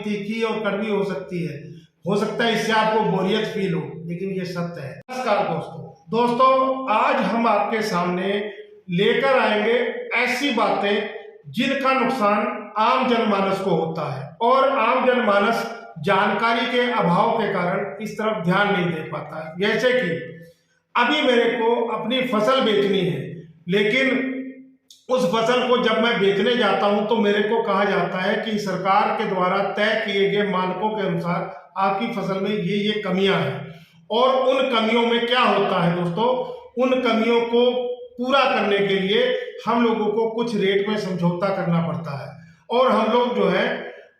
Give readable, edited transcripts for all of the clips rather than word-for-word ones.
तीखी और कड़वी हो सकती है। हो सकता है इससे आपको बोरियत फील हो, लेकिन ये सत्य है। नमस्कार दोस्तों, आज हम आपके सामने लेकर आएंगे ऐसी बातें जिनका नुकसान आम जनमानस को होता है और आम जनमानस जानकारी के अभाव के कारण इस तरफ ध्यान नहीं दे पाता है। जैसे कि अभी मेरे को अपनी फसल बेचनी है, लेकिन उस फसल को जब मैं बेचने जाता हूं तो मेरे को कहा जाता है कि सरकार के द्वारा तय किए गए मानकों के अनुसार आपकी फसल में ये कमियां हैं। और उन कमियों में क्या होता है दोस्तों, उन कमियों को पूरा करने के लिए हम लोगों को कुछ रेट में समझौता करना पड़ता है और हम लोग जो है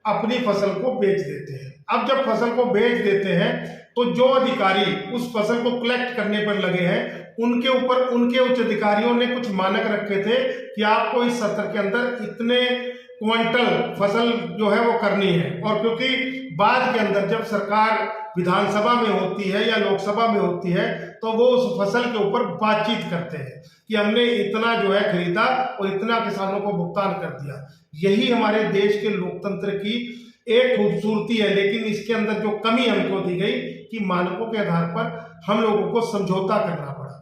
अपनी फसल को बेच देते हैं। अब जब फसल को बेच देते हैं तो जो अधिकारी उस फसल को कलेक्ट करने पर लगे हैं उनके ऊपर उनके उच्च अधिकारियों ने कुछ मानक रखे थे कि आपको इस सत्र के अंदर इतने क्विंटल फसल जो है वो करनी है। और क्योंकि बाद के अंदर जब सरकार विधानसभा में होती है या लोकसभा में होती है तो वो उस फसल के ऊपर बातचीत करते हैं कि हमने इतना जो है खरीदा और इतना किसानों को भुगतान कर दिया। यही हमारे देश के लोकतंत्र की एक खूबसूरती है। लेकिन इसके अंदर जो कमी हमको दी गई कि मानकों के आधार पर हम लोगों को समझौता करना पड़ा।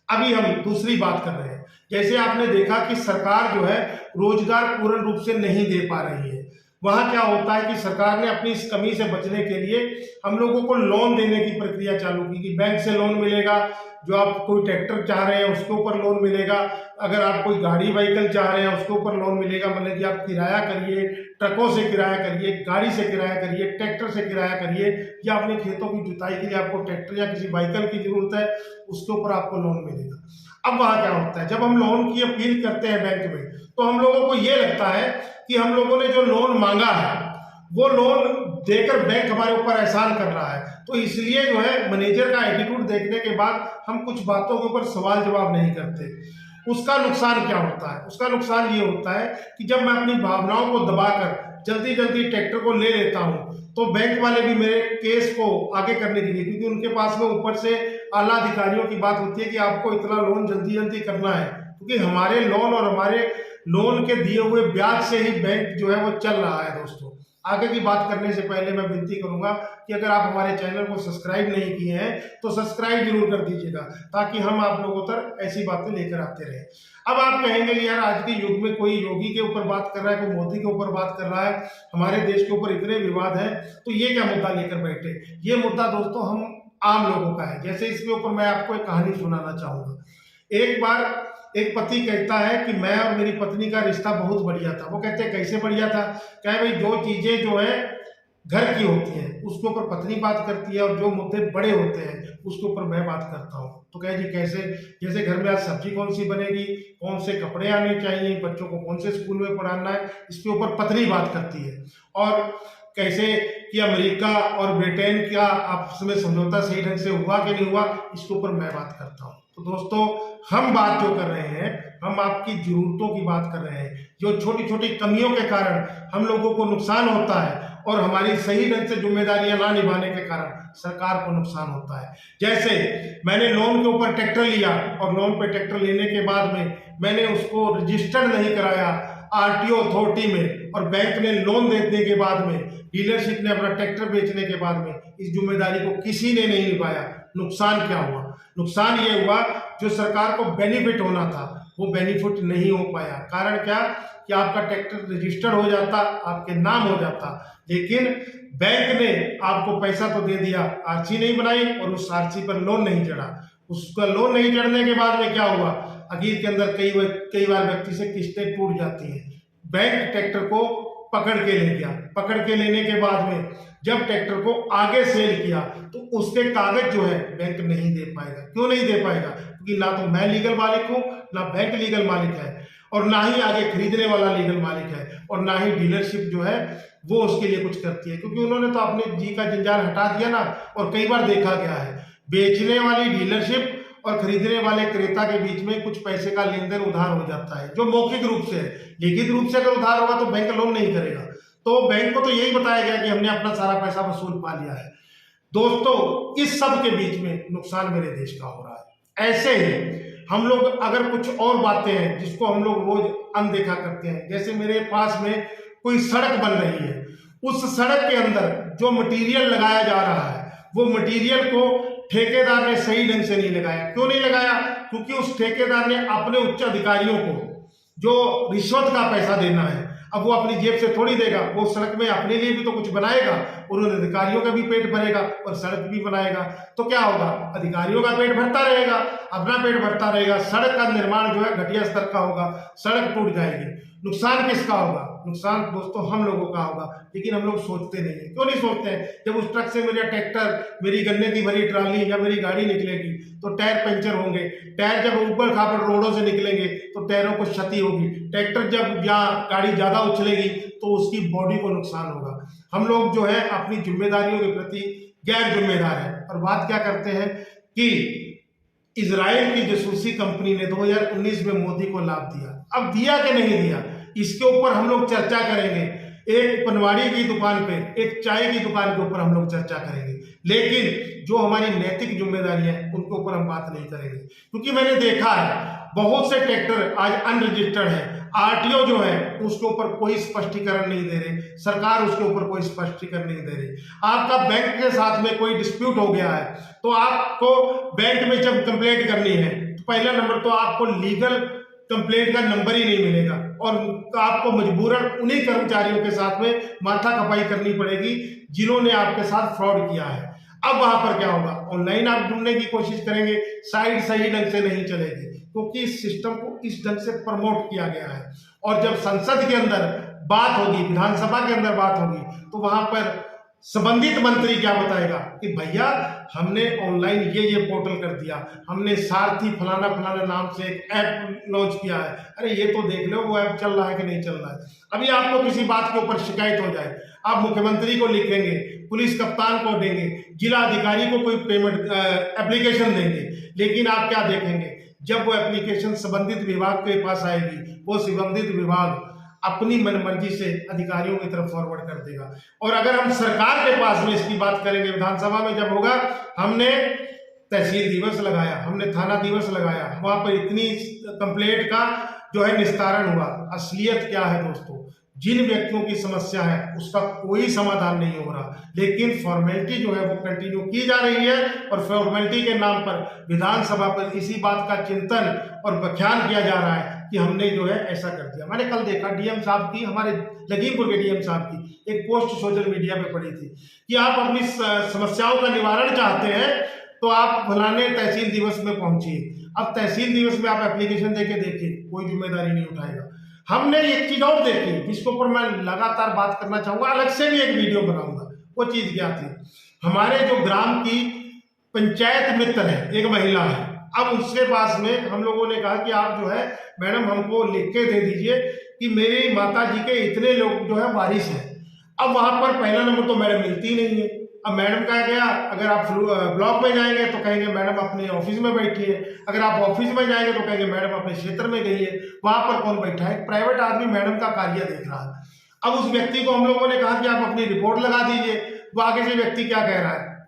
अभी हम दूसरी बात कर रहे हैं, जैसे आपने देखा कि सरकार जो है रोजगार पूर्ण रूप से नहीं दे पा रही है। वहां क्या होता है कि सरकार ने अपनी इस कमी से बचने के लिए हम लोगों को लोन देने की प्रक्रिया चालू की कि बैंक से लोन मिलेगा, जो आप कोई ट्रैक्टर चाह रहे हैं उसके ऊपर लोन मिलेगा, अगर आप कोई गाड़ी व्हीकल चाह रहे हैं उसके ऊपर लोन मिलेगा। मतलब कि आप किराया करिए, ट्रकों से किराया करिए, गाड़ी से किराया करिए, ट्रैक्टर से किराया करिए, या अपने खेतों की जुताई के लिए आपको ट्रैक्टर या किसी व्हीकल की जरूरत है उसके ऊपर आपको लोन मिलेगा। अब वहां क्या होता है, जब हम लोन की अपील करते हैं बैंक में तो हम लोगों को ये लगता है कि हम लोगों ने जो लोन मांगा है वो लोन देकर बैंक हमारे ऊपर एहसान कर रहा है। तो इसलिए जो है मैनेजर का एटीट्यूड देखने के बाद हम कुछ बातों के ऊपर सवाल जवाब नहीं करते। उसका नुकसान क्या होता है, उसका नुकसान ये होता है कि जब मैं अपनी भावनाओं को दबाकर जल्दी जल्दी ट्रैक्टर को ले लेता हूं तो बैंक वाले भी मेरे केस को आगे करने के लिए, क्योंकि उनके पास में ऊपर से आला अधिकारियों की बात होती है कि आपको इतना लोन जल्दी जल्दी करना है, क्योंकि हमारे लोन और हमारे लोन के दिए हुए ब्याज से ही बैंक जो है वो चल रहा है। दोस्तों, आगे की बात करने से पहले मैं विनती करूंगा कि अगर आप हमारे चैनल को सब्सक्राइब नहीं किए हैं तो सब्सक्राइब जरूर कर दीजिएगा, ताकि हम आप लोगों तक ऐसी बातें लेकर आते रहे। अब आप कहेंगे यार आज के युग में कोई योगी के ऊपर बात कर रहा है, कोई मोदी के ऊपर बात कर रहा है, हमारे देश के ऊपर इतने विवाद हैं तो ये क्या मुद्दा लेकर बैठे। ये मुद्दा दोस्तों हम आम लोगों का है। जैसे इसके ऊपर मैं आपको एक कहानी सुनाना चाहूंगा। एक बार एक पति कहता है कि मैं और मेरी पत्नी का रिश्ता बहुत बढ़िया था। वो कहते हैं कैसे बढ़िया था, क्या भाई जो चीजें जो है घर की होती हैं उसके ऊपर पत्नी बात करती है और जो मुद्दे बड़े होते हैं उसके ऊपर मैं बात करता हूँ। तो कहे जी कैसे, जैसे घर में आज सब्जी कौन सी बनेगी, कौन से कपड़े आने चाहिए, बच्चों को कौन से स्कूल में पढ़ाना है, इसके ऊपर पत्नी बात करती है। और कैसे कि अमेरिका और ब्रिटेन का आपस में समझौता सही ढंग से हुआ कि नहीं हुआ, इसके ऊपर मैं बात करता हूँ। तो दोस्तों, हम बात जो कर रहे हैं हम आपकी जरूरतों की बात कर रहे हैं। जो छोटी छोटी कमियों के कारण हम लोगों को नुकसान होता है और हमारी सही ढंग से जिम्मेदारियां ना निभाने के कारण सरकार को नुकसान होता है। जैसे मैंने लोन के ऊपर ट्रैक्टर लिया और लोन पे ट्रैक्टर लेने के बाद में मैंने उसको रजिस्टर्ड नहीं कराया आरटीओ अथॉरिटी में, और बैंक ने लोन देने के बाद में डीलरशिप ने अपना ट्रैक्टर बेचने के बाद में इस जिम्मेदारी को किसी ने नहीं निभाया। नुकसान क्या हुआ, नुकसान ये हुआ जो सरकार को बेनिफिट होना था वो बेनिफिट नहीं हो पाया। कारण क्या कि आपका ट्रैक्टर रजिस्टर्ड हो जाता, आपके नाम हो जाता, लेकिन बैंक ने आपको पैसा तो दे दिया, आरसी नहीं बनाई और उस आरसी पर लोन नहीं चढ़ा। उसका लोन नहीं चढ़ने के बाद में क्या हुआ, अखीर के अंदर कई बार व्यक्ति से किस्तें टूट जाती हैं। बैंक ट्रैक्टर को पकड़ के ले गया, पकड़ के लेने के बाद में जब ट्रैक्टर को आगे सेल किया तो उसके कागज जो है बैंक नहीं दे पाएगा। क्यों नहीं दे पाएगा, क्योंकि ना तो मैं लीगल मालिक हूं, ना बैंक लीगल मालिक है, और ना ही आगे खरीदने वाला लीगल मालिक है, और ना ही डीलरशिप जो है वो उसके लिए कुछ करती है, क्योंकि उन्होंने तो अपने जी का जंजाल हटा दिया ना। और कई बार देखा गया है बेचने वाली डीलरशिप और खरीदने वाले क्रेता के बीच में कुछ पैसे का लेन देन उधार हो जाता है, जो मौखिक रूप से है। लिखित रूप से अगर उधार होगा तो बैंक लोन नहीं करेगा। तो बैंक को तो यही बताया गया कि हमने अपना सारा पैसा वसूल पा लिया है। दोस्तों, इस सब के बीच में नुकसान मेरे देश का हो रहा है। ऐसे ही हम लोग अगर कुछ और बातें हैं जिसको हम लोग रोज अनदेखा करते हैं, जैसे मेरे पास में कोई सड़क बन रही है, उस सड़क के अंदर जो मटेरियल लगाया जा रहा है वो मटेरियल को ठेकेदार ने सही ढंग से नहीं लगाया। क्यों नहीं लगाया? क्योंकि उस ठेकेदार ने अपने उच्च अधिकारियों को जो रिश्वत का पैसा देना है, अब वो अपनी जेब से थोड़ी देगा, वो सड़क में अपने लिए भी तो कुछ बनाएगा और उन अधिकारियों का भी पेट भरेगा और सड़क भी बनाएगा। तो क्या होगा? अधिकारियों का पेट भरता रहेगा, अपना पेट भरता रहेगा, सड़क का निर्माण जो है घटिया स्तर का होगा, सड़क टूट जाएगी। नुकसान किसका होगा? नुकसान दोस्तों हम लोगों का होगा, लेकिन हम लोग सोचते नहीं है। क्यों नहीं सोचते हैं? जब उस ट्रक से मेरा ट्रैक्टर, मेरी गन्ने की भरी ट्राली या मेरी गाड़ी निकलेगी तो टायर पंचर होंगे, टायर जब ऊपर खापड़ रोडों से निकलेंगे तो टायरों को क्षति होगी, ट्रैक्टर जब या गाड़ी ज्यादा उछलेगी तो उसकी बॉडी को नुकसान होगा। हम लोग जो है अपनी जिम्मेदारियों के प्रति गैर जिम्मेदार है। और बात क्या करते हैं कि इजराइल की जासूसी कंपनी ने 2019 में मोदी को लाभ दिया। अब दिया कि नहीं दिया, इसके ऊपर हम लोग चर्चा करेंगे। एक पनवाड़ी की दुकान पे, एक चाय की दुकान के ऊपर हम लोग चर्चा करेंगे, लेकिन जो हमारी नैतिक जिम्मेदारी है उनके ऊपर हम बात नहीं करेंगे। क्योंकि मैंने देखा है बहुत से ट्रैक्टर आज अनरजिस्टर्ड है, आरटीओ जो है उसके ऊपर कोई स्पष्टीकरण नहीं दे रहे, सरकार उसके ऊपर कोई स्पष्टीकरण नहीं दे रही। आपका बैंक के साथ में कोई डिस्प्यूट हो गया है तो आपको बैंक में जब कंप्लेंट करनी है तो पहला नंबर तो आपको लीगल कंप्लेंट का नंबर ही नहीं मिलेगा और आपको मजबूरन उन्हीं कर्मचारियों के साथ में माथा खपाई करनी पड़ेगी जिन्होंने आपके साथ फ्रॉड किया है। अब वहां पर क्या होगा? ऑनलाइन आप ढूंढने की कोशिश करेंगे, साइट सही ढंग से नहीं चलेगी क्योंकि इस सिस्टम को इस ढंग से प्रमोट किया गया है। और जब संसद के अंदर बात होगी, विधानसभा के अंदर बात होगी, तो वहां पर संबंधित मंत्री क्या बताएगा कि भैया हमने ऑनलाइन ये पोर्टल कर दिया, हमने सारथी फलाना फलाना नाम से एक ऐप लॉन्च किया है, अरे ये तो देख लो वो ऐप चल रहा है कि नहीं चल रहा है। अभी आपको किसी बात के ऊपर शिकायत हो जाए, आप मुख्यमंत्री को लिखेंगे, पुलिस कप्तान को देंगे, जिला अधिकारी को कोई पेमेंट एप्लीकेशन देंगे, लेकिन आप क्या देखेंगे? जब वो एप्लीकेशन संबंधित विभाग के पास आएगी, वो संबंधित विभाग अपनी मनमर्जी से अधिकारियों की तरफ फॉरवर्ड कर देगा। और अगर हम सरकार के पास में इसकी बात करेंगे, विधानसभा में जब होगा, हमने तहसील दिवस लगाया, हमने थाना दिवस लगाया, वहां पर इतनी कंप्लेंट का जो है निस्तारण हुआ। असलियत क्या है दोस्तों? जिन व्यक्तियों की समस्या है उसका कोई समाधान नहीं हो रहा, लेकिन फॉर्मेलिटी जो है वो कंटिन्यू की जा रही है और फॉर्मेलिटी के नाम पर विधानसभा पर इसी बात का चिंतन और व्याख्यान किया जा रहा है कि हमने जो है ऐसा कर दिया। मैंने कल देखा डीएम साहब की, हमारे लखीमपुर के डीएम साहब की एक पोस्ट सोशल मीडिया पे पड़ी थी कि आप अपनी समस्याओं का निवारण चाहते हैं तो आप फलाने तहसील दिवस में पहुंचिए। अब तहसील दिवस में आप एप्लीकेशन देके देखिए, कोई जिम्मेदारी नहीं उठाएगा। हमने एक चीज और देखी जिसके ऊपर मैं लगातार बात करना चाहूंगा, अलग से भी एक वीडियो बनाऊंगा। वो चीज क्या थी? हमारे जो ग्राम की पंचायत मित्र है, एक महिला है, अब उसके पास में हम लोगों ने कहा कि आप जो है मैडम हमको लिख के दे दीजिए कि मेरी माता जी के इतने लोग जो है वारिस हैं। अब वहां पर पहला नंबर तो मैडम मिलती नहीं है। अब मैडम का गया, अगर आप ब्लॉक में जाएंगे तो कहेंगे मैडम अपने ऑफिस में बैठी है, अगर आप ऑफिस में जाएंगे तो कहेंगे मैडम अपने क्षेत्र में गई है। वहां पर कौन बैठा है? प्राइवेट आदमी मैडम का कार्य देख रहा है। अब उस व्यक्ति को हम लोगों ने कहा कि आप अपनी रिपोर्ट लगा दीजिए। वो आगे से व्यक्ति क्या कह रहा है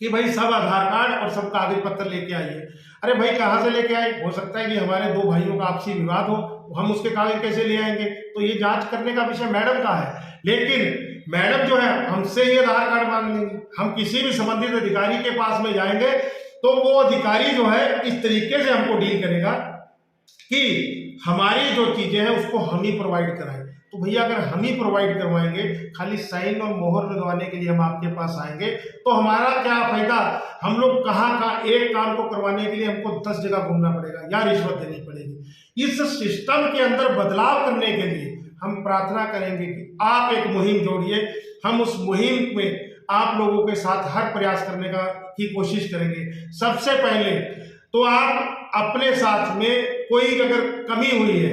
कि भाई सब आधार कार्ड और सब कागज पत्र लेके आइए। अरे भाई कहाँ से लेके आए? हो सकता है कि हमारे दो भाइयों का आपसी विवाद हो, हम उसके कागज कैसे ले आएंगे? तो ये जांच करने का विषय मैडम का है, लेकिन मैडम जो है हमसे ही आधार कार्ड मांग लेंगे। हम किसी भी संबंधित अधिकारी के पास में जाएंगे तो वो अधिकारी जो है इस तरीके से हमको डील करेगा कि हमारी जो चीजें हैं उसको हम ही प्रोवाइड कराएं। तो भैया अगर हम ही प्रोवाइड करवाएंगे, खाली साइन और मोहर लगवाने के लिए हम आपके पास आएंगे तो हमारा क्या फायदा? हम लोग कहाँ एक काम को करवाने के लिए हमको 10 जगह घूमना पड़ेगा या रिश्वत देनी पड़ेगी। इस सिस्टम के अंदर बदलाव करने के लिए हम प्रार्थना करेंगे कि आप एक मुहिम जोड़िए। हम उस मुहिम में आप लोगों के साथ हर प्रयास करने की कोशिश करेंगे। सबसे पहले तो आप अपने साथ में कोई अगर कमी हुई है,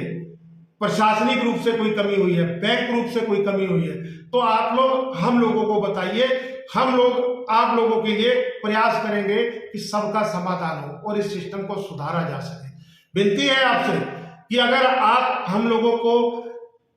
प्रशासनिक रूप से कोई कमी हुई है, बैंक रूप से कोई कमी हुई है, तो आप लोग हम लोगों को बताइए। हम लोग आप लोगों के लिए प्रयास करेंगे कि सबका समाधान हो और इस सिस्टम को सुधारा जा सके। विनती है आपसे कि अगर आप हम लोगों को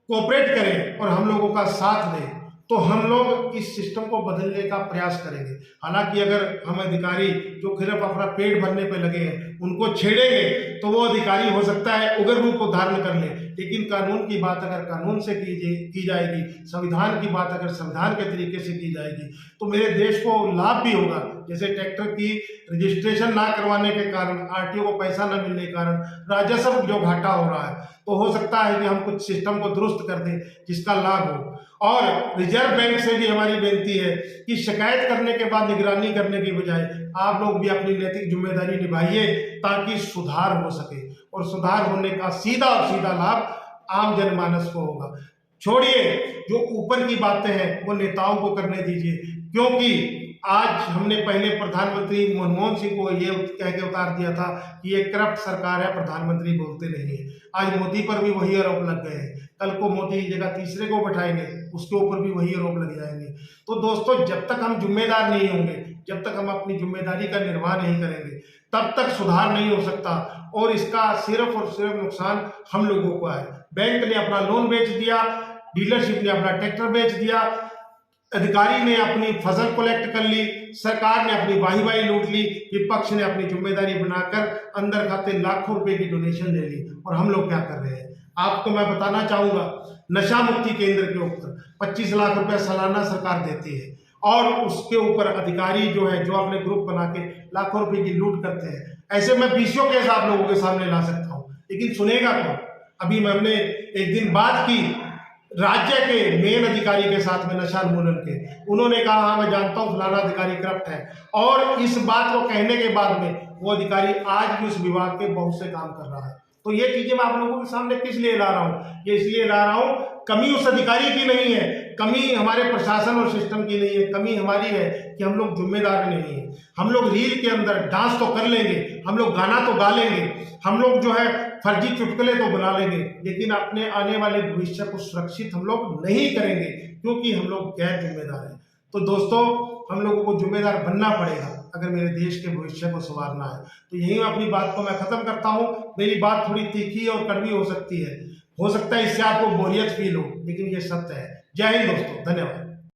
कोऑपरेट करें और हम लोगों का साथ दें तो हम लोग इस सिस्टम को बदलने का प्रयास करेंगे। हालांकि अगर हम अधिकारी जो सिर्फ अपना पेट भरने पे लगे हैं उनको छेड़ेंगे तो वो अधिकारी हो सकता है उग्र रूप को धारण कर ले। लेकिन कानून की बात अगर कानून से की जाएगी, संविधान की बात अगर संविधान के तरीके से की जाएगी तो मेरे देश को लाभ भी होगा। जैसे ट्रैक्टर की रजिस्ट्रेशन ना करवाने के कारण, आरटीओ को पैसा न मिलने के कारण राजस्व जो घाटा हो रहा है, तो हो सकता है कि हम कुछ सिस्टम को दुरुस्त कर दें जिसका लाभ हो। और रिजर्व बैंक से भी हमारी बेनती है कि शिकायत करने के बाद निगरानी करने की बजाय आप लोग भी अपनी नैतिक जिम्मेदारी निभाइए ताकि सुधार हो सके, और सुधार होने का सीधा और सीधा लाभ आम जनमानस को होगा। छोड़िए जो ऊपर की बातें हैं वो नेताओं को करने दीजिए, क्योंकि आज हमने पहले प्रधानमंत्री मनमोहन सिंह को ये कह के उतार दिया था कि ये करप्ट सरकार है, प्रधानमंत्री बोलते नहीं है। आज मोदी पर भी वही आरोप लग गए हैं, कल को मोदी की जगह तीसरे को बैठाएंगे उसके ऊपर भी वही आरोप लग जाएंगे। तो दोस्तों, जब तक हम जिम्मेदार नहीं होंगे, जब तक हम अपनी जिम्मेदारी का निर्वाह नहीं करेंगे, तब तक सुधार नहीं हो सकता, और इसका सिर्फ और सिर्फ नुकसान हम लोगों को है। बैंक ने अपना लोन बेच दिया, डीलरशिप ने अपना ट्रैक्टर बेच दिया, अधिकारी ने अपनी फसल कलेक्ट कर ली, सरकार ने अपनी वाही लूट ली, विपक्ष ने अपनी जिम्मेदारी बनाकर अंदर खाते लाखों रुपए की डोनेशन ले ली। और हम लोग क्या कर रहे हैं आपको मैं बताना चाहूंगा। नशा मुक्ति केंद्र के ऊपर 25 लाख रुपए सालाना सरकार देती है, और उसके ऊपर अधिकारी जो है, जो अपने ग्रुप बना के लाखों रुपए की लूट करते हैं। ऐसे मैं बीसियों केस आप लोगों के सामने ला सकता हूँ, लेकिन सुनेगा कौन? अभी हमने एक दिन बात की राज्य के मेन अधिकारी के साथ में, नशा उन्मूलन के, उन्होंने कहा हाँ मैं जानता हूँ फलाना अधिकारी करप्ट है, और इस बात को कहने के बाद में वो अधिकारी आज भी उस विभाग के बहुत से काम कर रहा है। तो ये चीजें मैं आप लोगों के सामने किस लिए ला रहा हूँ? ये इसलिए ला रहा हूँ, कमी उस अधिकारी की नहीं है, कमी हमारे प्रशासन और सिस्टम की नहीं है, कमी हमारी है कि हम लोग जिम्मेदार नहीं है। हम लोग रील के अंदर डांस तो कर लेंगे, हम लोग गाना तो गा लेंगे, हम लोग जो है फर्जी चुटकुले तो बना लेंगे, लेकिन अपने आने वाले भविष्य को सुरक्षित हम लोग नहीं करेंगे, क्योंकि हम लोग गैर जिम्मेदार हैं। तो दोस्तों, हम लोगों को जिम्मेदार बनना पड़ेगा अगर मेरे देश के भविष्य को संवारना है। तो यही मैं अपनी बात को मैं खत्म करता हूँ। मेरी बात थोड़ी तीखी और कड़वी हो सकती है, हो सकता है इससे आपको बोरियत फील हो, लेकिन ये सत्य है। जय हिंद दोस्तों, धन्यवाद।